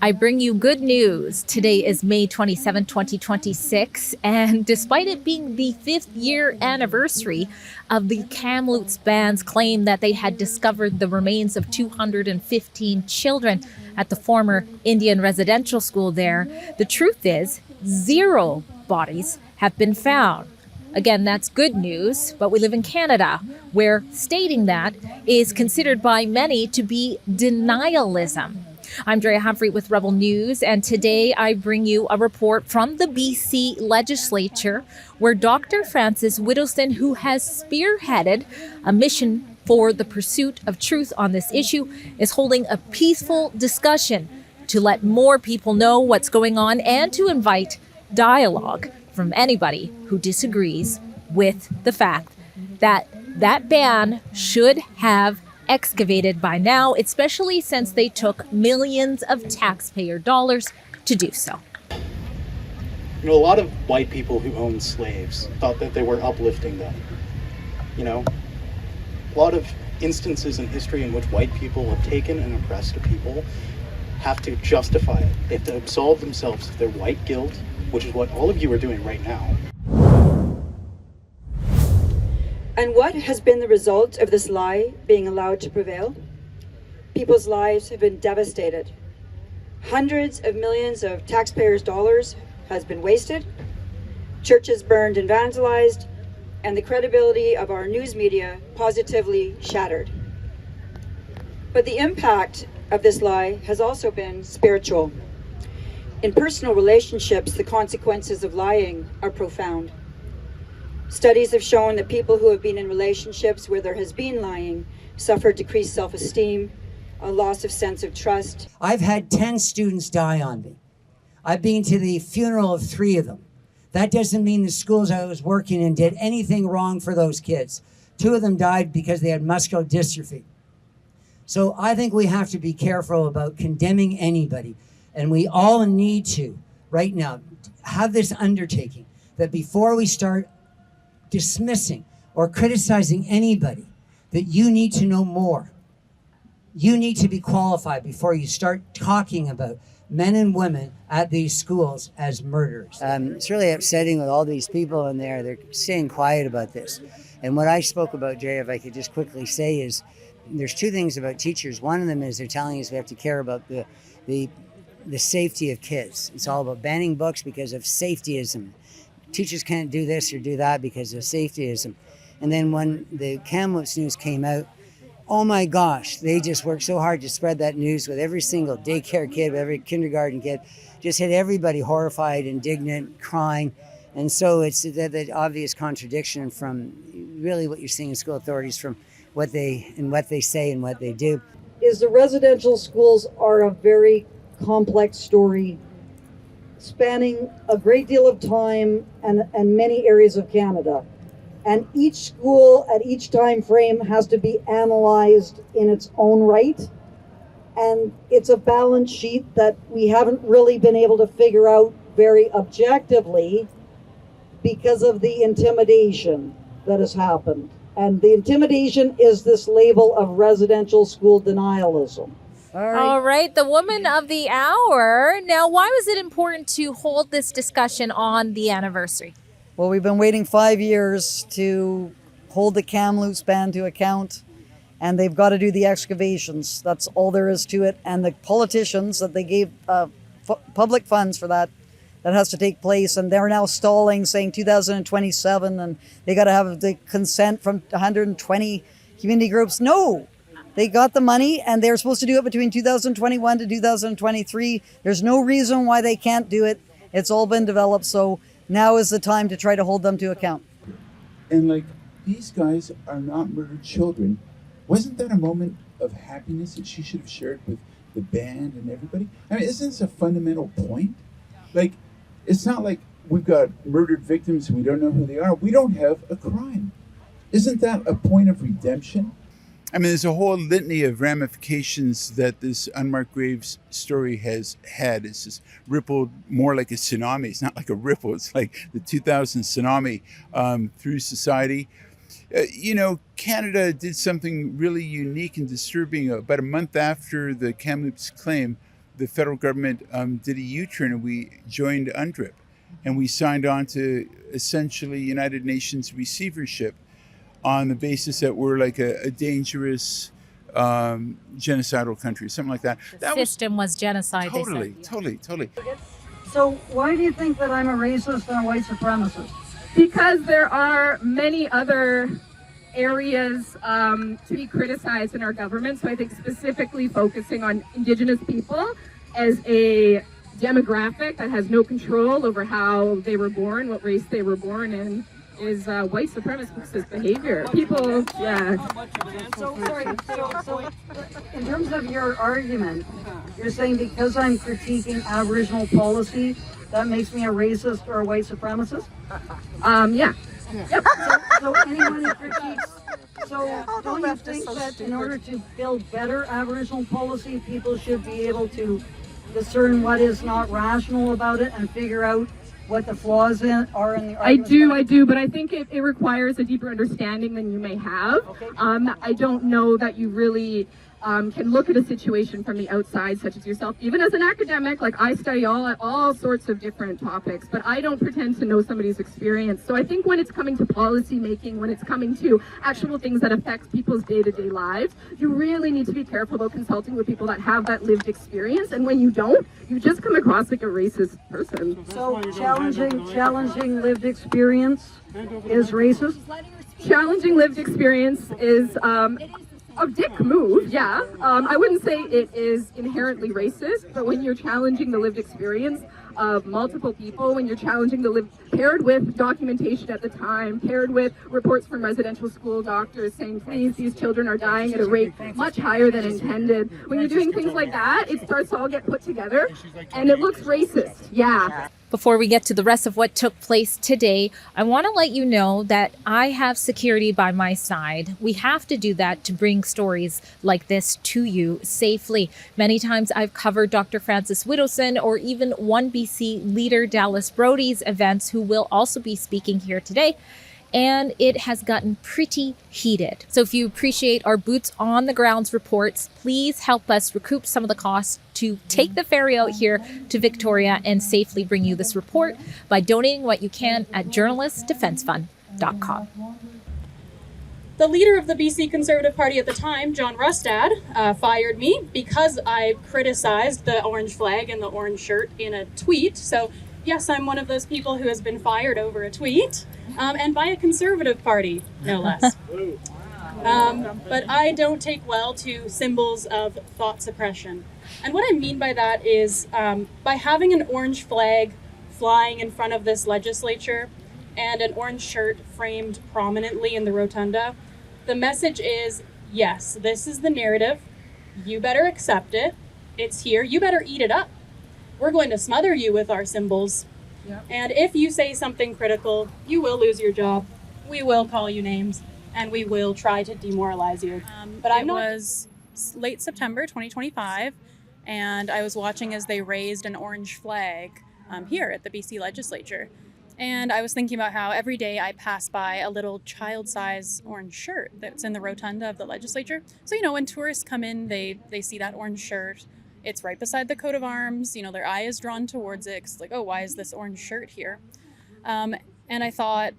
I bring you good news. Today is May 27, 2026, and despite it being the 5th year anniversary of the Kamloops band's claim that they had discovered the remains of 215 children at the former Indian residential school there, the truth is 0 bodies have been found. Again, that's good news, but we live in Canada, where stating that is considered by many to be denialism. I'm Drea Humphrey with Rebel News, and today I bring you a report from the BC legislature where Dr. Francis Whittleson, who has spearheaded a mission for the pursuit of truth on this issue, is holding a peaceful discussion to let more people know what's going on and to invite dialogue from anybody who disagrees with the fact that that ban should have excavated by now, especially since they took millions of taxpayer dollars to do so. A lot of white people who owned slaves thought that they were uplifting them. A lot of instances in history in which white people have taken and oppressed a people have to justify it. They have to absolve themselves of their white guilt, which is what all of you are doing right now. And what has been the result of this lie being allowed to prevail? People's lives have been devastated. Hundreds of millions of taxpayers' dollars has been wasted, churches burned and vandalized, and the credibility of our news media positively shattered. But the impact of this lie has also been spiritual. In personal relationships, the consequences of lying are profound. Studies have shown that people who have been in relationships where there has been lying suffer decreased self-esteem, a loss of sense of trust. I've had 10 students die on me. I've been to the funeral of 3 of them. That doesn't mean the schools I was working in did anything wrong for those kids. 2 of them died because they had muscular dystrophy. So I think we have to be careful about condemning anybody. And we all need to, right now, have this undertaking that before we start dismissing or criticizing anybody, that you need to know more. You need to be qualified before you start talking about men and women at these schools as murderers. It's really upsetting with all these people in there. They're staying quiet about this. And what I spoke about, Jay, if I could just quickly say, is there's 2 things about teachers. One of them is they're telling us we have to care about the safety of kids. It's all about banning books because of safetyism. Teachers can't do this or do that because of safetyism. And then when the Kamloops news came out, oh my gosh, they just worked so hard to spread that news with every single daycare kid, with every kindergarten kid, just had everybody horrified, indignant, crying. And so it's the obvious contradiction from really what you're seeing in school authorities from what they say and what they do. Is the residential schools are a very complex story spanning a great deal of time and many areas of Canada. And each school at each time frame has to be analyzed in its own right. And it's a balance sheet that we haven't really been able to figure out very objectively because of the intimidation that has happened. And the intimidation is this label of residential school denialism. All right, the woman of the hour. Now, why was it important to hold this discussion on the anniversary? Well, we've been waiting 5 years to hold the Kamloops ban to account, and they've got to do the excavations. That's all there is to it. And the politicians that they gave public funds for that has to take place, and they're now stalling, saying 2027, and they got to have the consent from 120 community groups. No. They got the money, and they're supposed to do it between 2021 to 2023. There's no reason why they can't do it. It's all been developed, so now is the time to try to hold them to account. And these guys are not murdered children. Wasn't that a moment of happiness that she should have shared with the band and everybody? I mean, isn't this a fundamental point? It's not like we've got murdered victims and we don't know who they are. We don't have a crime. Isn't that a point of redemption? I mean, there's a whole litany of ramifications that this unmarked graves story has had. It's just rippled more like a tsunami. It's not like a ripple. It's like the 2000 tsunami through society. Canada did something really unique and disturbing. About a month after the Kamloops claim, the federal government did a U-turn and we joined UNDRIP, and we signed on to essentially United Nations receivership on the basis that we're like a dangerous genocidal country, something like that. The That system was genocide, they totally, said. totally. So why do you think that I'm a racist and a white supremacist? Because there are many other areas to be criticized in our government. So I think specifically focusing on Indigenous people as a demographic that has no control over how they were born, what race they were born in, is white supremacist behavior. People, yeah. So in terms of your argument, you're saying because I'm critiquing Aboriginal policy, that makes me a racist or a white supremacist? Yeah. Yep. So anyone who critiques, so don't you think that in order to build better Aboriginal policy, people should be able to discern what is not rational about it and figure out what the flaws are in the argument? I do, but I think it requires a deeper understanding than you may have. Okay. I don't know that you really can look at a situation from the outside, such as yourself. Even as an academic, like I study all sorts of different topics, but I don't pretend to know somebody's experience. So I think when it's coming to policy making, when it's coming to actual things that affect people's day-to-day lives, you really need to be careful about consulting with people that have that lived experience. And when you don't, you just come across like a racist person. So challenging lived experience is racist? Challenging lived experience is a dick move, yeah. I wouldn't say it is inherently racist, but when you're challenging the lived experience of multiple people, when you're challenging the lived, paired with documentation at the time, paired with reports from residential school doctors saying, please, these children are dying at a rate much higher than intended. When you're doing things like that, it starts to all get put together, and it looks racist, yeah. Before we get to the rest of what took place today, I want to let you know that I have security by my side. We have to do that to bring stories like this to you safely. Many times I've covered Dr. Francis Widdowson or even One BC leader Dallas Brody's events, who will also be speaking here today. And it has gotten pretty heated. So if you appreciate our boots on the grounds reports, please help us recoup some of the costs to take the ferry out here to Victoria and safely bring you this report by donating what you can at journalistdefensefund.com. The leader of the BC Conservative Party at the time, John Rustad, fired me because I criticized the orange flag and the orange shirt in a tweet. So yes, I'm one of those people who has been fired over a tweet, and by a Conservative Party, no less. But I don't take well to symbols of thought suppression. And what I mean by that is by having an orange flag flying in front of this legislature and an orange shirt framed prominently in the rotunda, the message is, yes, this is the narrative. You better accept it. It's here. You better eat it up. We're going to smother you with our symbols. Yep. And if you say something critical, you will lose your job. We will call you names, and we will try to demoralize you. But it was late September 2025, and I was watching as they raised an orange flag here at the BC legislature. And I was thinking about how every day I pass by a little child-size orange shirt that's in the rotunda of the legislature. So, you know, when tourists come in, they see that orange shirt. It's right beside the coat of arms. You know, their eye is drawn towards it. 'Cause it's like, oh, why is this orange shirt here? And I thought,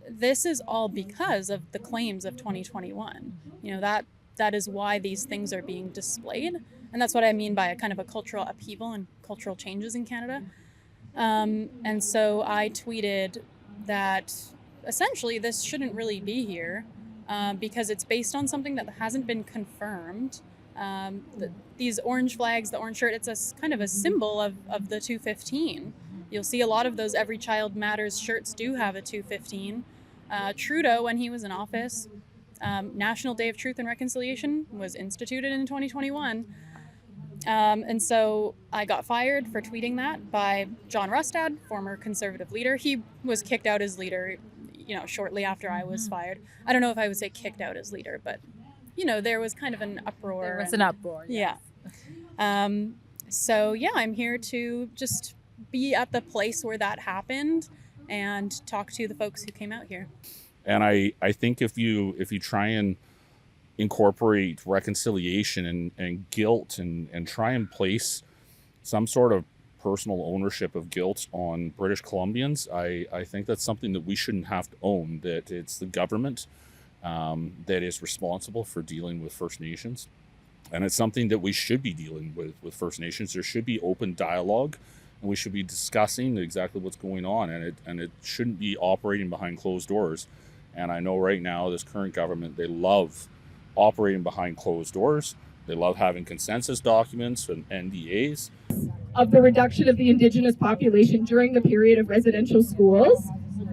this is all because of the claims of 2021. You know, that is why these things are being displayed. And that's what I mean by a kind of a cultural upheaval and cultural changes in Canada. And so I tweeted that essentially this shouldn't really be here because it's based on something that hasn't been confirmed. These orange flags, the orange shirt, it's a kind of a symbol of the 215. You'll see a lot of those Every Child Matters shirts do have a 215. Trudeau, when he was in office, National Day of Truth and Reconciliation was instituted in 2021. And so I got fired for tweeting that by John Rustad, former Conservative leader. He was kicked out as leader, you know, shortly after I was fired. I don't know if I would say kicked out as leader, but you know, there was kind of an uproar. There was an uproar. Yes. Yeah. So yeah, I'm here to just be at the place where that happened and talk to the folks who came out here. And I think if you try and incorporate reconciliation and guilt and try and place some sort of personal ownership of guilt on British Columbians. I think that's something that we shouldn't have to own, that it's the government that is responsible for dealing with First Nations. And it's something that we should be dealing with First Nations. There should be open dialogue, and we should be discussing exactly what's going on, and it shouldn't be operating behind closed doors. And I know right now this current government, they love operating behind closed doors. They love having consensus documents and NDAs. Of the reduction of the Indigenous population during the period of residential schools,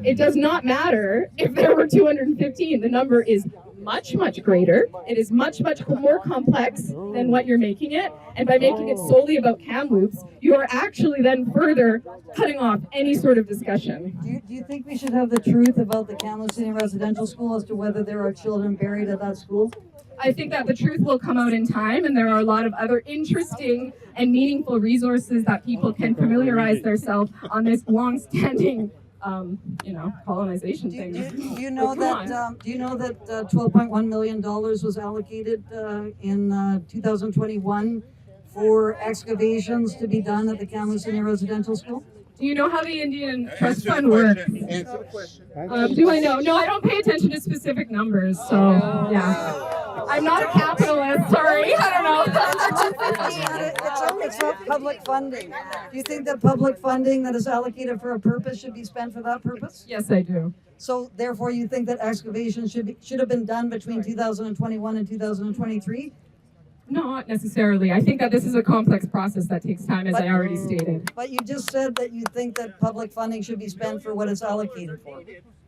it does not matter if there were 215. The number is much, much greater. It is much, much more complex than what you're making it. And by making it solely about Kamloops, you are actually then further cutting off any sort of discussion. Do you think we should have the truth about the Kamloops City Residential School as to whether there are children buried at that school? I think that the truth will come out in time, and there are a lot of other interesting and meaningful resources that people can familiarize themselves on this long-standing colonization thing. Do you know that $12.1 million was allocated in 2021 for excavations to be done at the Kamloops City Residential School? Do you know how the Indian Trust Fund works? Do I know? No, I don't pay attention to specific numbers, so yeah. I'm not a capitalist, sorry, I don't know. It's not public funding. Do you think that public funding that is allocated for a purpose should be spent for that purpose? Yes, I do. So therefore you think that excavation should have been done between 2021 and 2023? Not necessarily. I think that this is a complex process that takes time, as I already stated. But you just said that you think that public funding should be spent for what it's allocated for.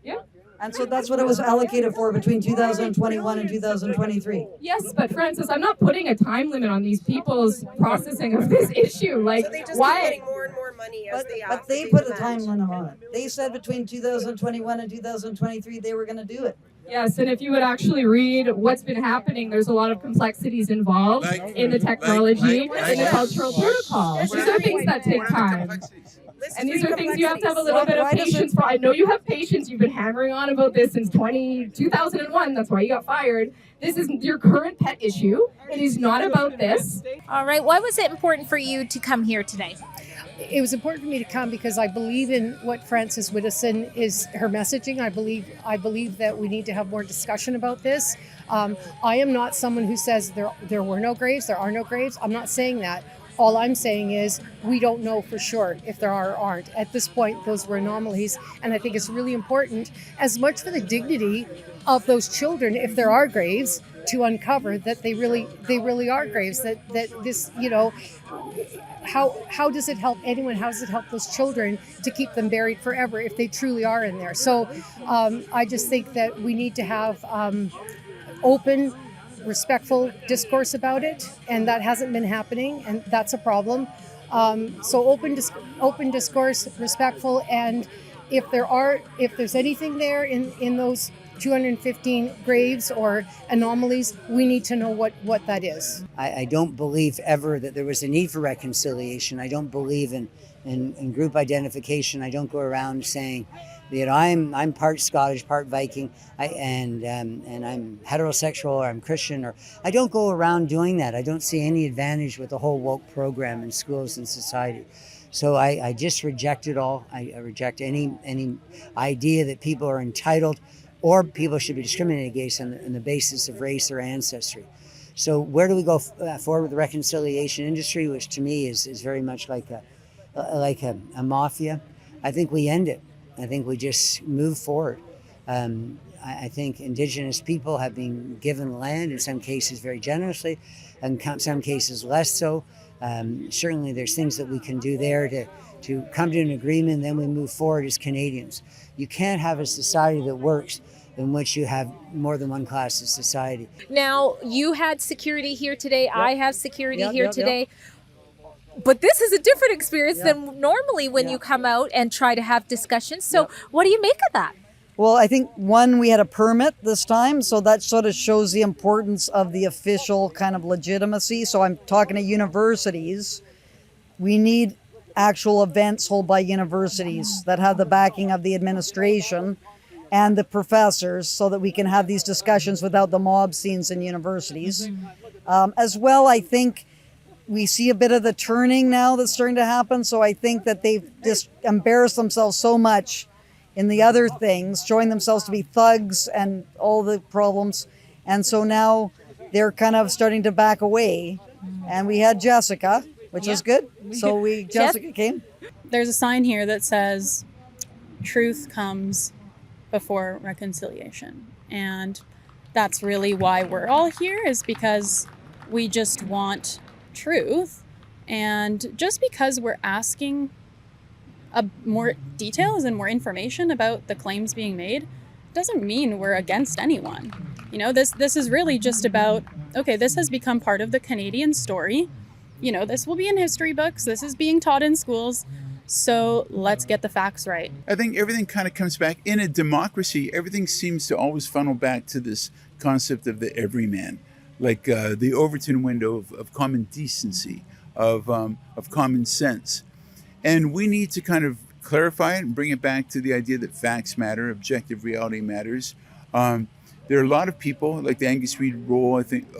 Yeah. And so that's what it was allocated for between 2021 and 2023. Yes, but Francis, I'm not putting a time limit on these people's processing of this issue. Like, so they just why? keep getting more and more money as they But they put a time limit on it. They said between 2021 and 2023 they were going to do it. Yes, and if you would actually read what's been happening, there's a lot of complexities involved in the technology, in the cultural protocols. These are things that take time. And these are things you have to have a little bit of patience for. I know you have patience. You've been hammering on about this since 2001. That's why you got fired. This is your current pet issue. It is not about this. All right. Why was it important for you to come here today? It was important for me to come because I believe in what Frances Widdowson is her messaging. I believe that we need to have more discussion about this. I am not someone who says there were no graves, there are no graves. I'm not saying that. All I'm saying is we don't know for sure if there are or aren't. At this point, those were anomalies, and I think it's really important, as much for the dignity of those children, if there are graves, to uncover that they really are graves. That this, how does it help anyone? How does it help those children to keep them buried forever if they truly are in there? So I just think that we need to have open, respectful discourse about it, and that hasn't been happening, and that's a problem. So open discourse, respectful, and if there's anything there in those 215 graves or anomalies, we need to know what that is. I don't believe ever that there was a need for reconciliation. I don't believe in group identification. I don't go around saying that I'm part Scottish, part Viking, and I'm heterosexual or I'm Christian, or I don't go around doing that. I don't see any advantage with the whole woke program in schools and society. So I just reject it all. I reject any idea that people are entitled or people should be discriminated against on the basis of race or ancestry. So where do we go forward with the reconciliation industry, which to me is very much like a mafia? I think we end it. I think we just move forward. I think Indigenous people have been given land, in some cases very generously, and in some cases less so. Certainly there's things that we can do there to come to an agreement, and then we move forward as Canadians. You can't have a society that works in which you have more than one class of society. Now, you had security here today. Yep. I have security here today. Yep. But this is a different experience than normally when you come out and try to have discussions. So what do you make of that? Well, I think, one, we had a permit this time, so that sort of shows the importance of the official kind of legitimacy. So I'm talking to universities. We need actual events held by universities that have the backing of the administration and the professors so that we can have these discussions without the mob scenes in universities. As well, I think we see a bit of the turning now that's starting to happen. So I think that they've just embarrassed themselves so much in the other things, showing themselves to be thugs and all the problems. And so now they're kind of starting to back away. And we had Jessica, which was good. So Jessica came. There's a sign here that says, truth comes before reconciliation. And that's really why we're all here, is because we just want truth. And just because we're asking more details and more information about the claims being made doesn't mean we're against anyone. You know, this is really just about, okay, this has become part of the Canadian story. You know, this will be in history books. This is being taught in schools. So let's get the facts right. I think everything kind of comes back in a democracy. Everything seems to always funnel back to this concept of the everyman, like the Overton window of common decency, of common sense. And we need to kind of clarify it and bring it back to the idea that facts matter, objective reality matters. There are a lot of people, like the Angus Reid Roll, I think,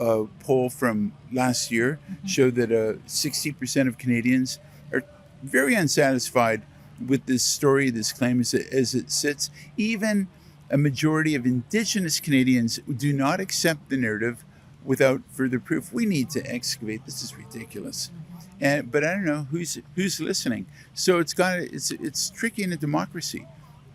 poll from last year showed that 60% of Canadians are very unsatisfied with this story, this claim as it sits. Even a majority of Indigenous Canadians do not accept the narrative without further proof. We need to excavate. This is ridiculous. But I don't know who's listening. So it's tricky in a democracy,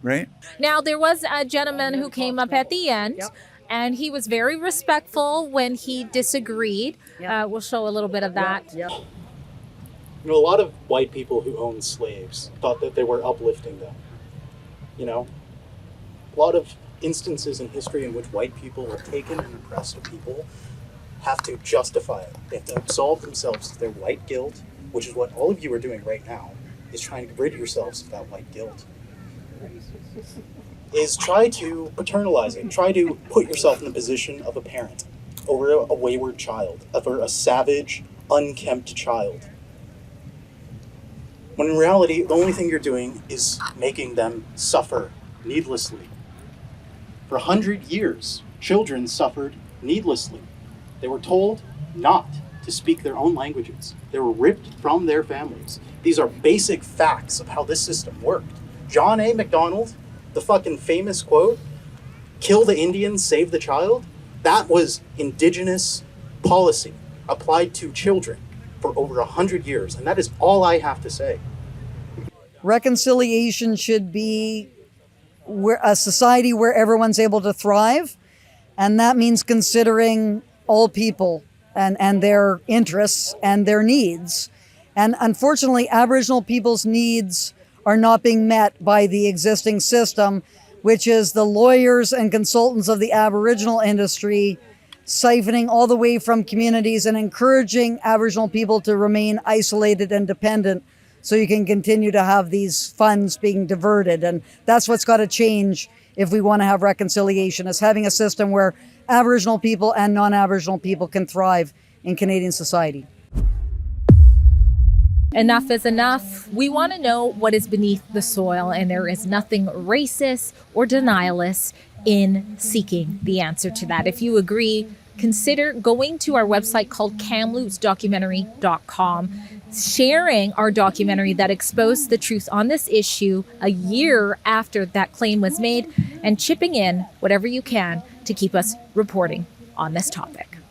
right? Now, there was a gentleman who came up at the end, and he was very respectful when he disagreed. We'll show a little bit of that. You know, a lot of white people who owned slaves thought that they were uplifting them. You know, a lot of instances in history in which white people have taken and oppressed people have to justify it. They have to absolve themselves of their white guilt, which is what all of you are doing right now, is trying to rid yourselves of that white guilt. Is try to paternalize it. Try to put yourself in the position of a parent over a wayward child, over a savage, unkempt child. When in reality, the only thing you're doing is making them suffer needlessly. For 100 years, children suffered needlessly. They were told not to speak their own languages. They were ripped from their families. These are basic facts of how this system worked. John A. Macdonald, the fucking famous quote, "Kill the Indian, save the child," that was Indigenous policy applied to children for over 100 years. And that is all I have to say. Reconciliation should be a society where everyone's able to thrive. And that means considering all people and their interests and their needs. And unfortunately, Aboriginal people's needs are not being met by the existing system, which is the lawyers and consultants of the Aboriginal industry siphoning all the way from communities and encouraging Aboriginal people to remain isolated and dependent so you can continue to have these funds being diverted. And that's what's got to change if we want to have reconciliation, is having a system where Aboriginal people and non-Aboriginal people can thrive in Canadian society. Enough is enough. We want to know what is beneath the soil, and there is nothing racist or denialist in seeking the answer to that. If you agree, consider going to our website called kamloopsdocumentary.com, sharing our documentary that exposed the truth on this issue a year after that claim was made, and chipping in whatever you can to keep us reporting on this topic.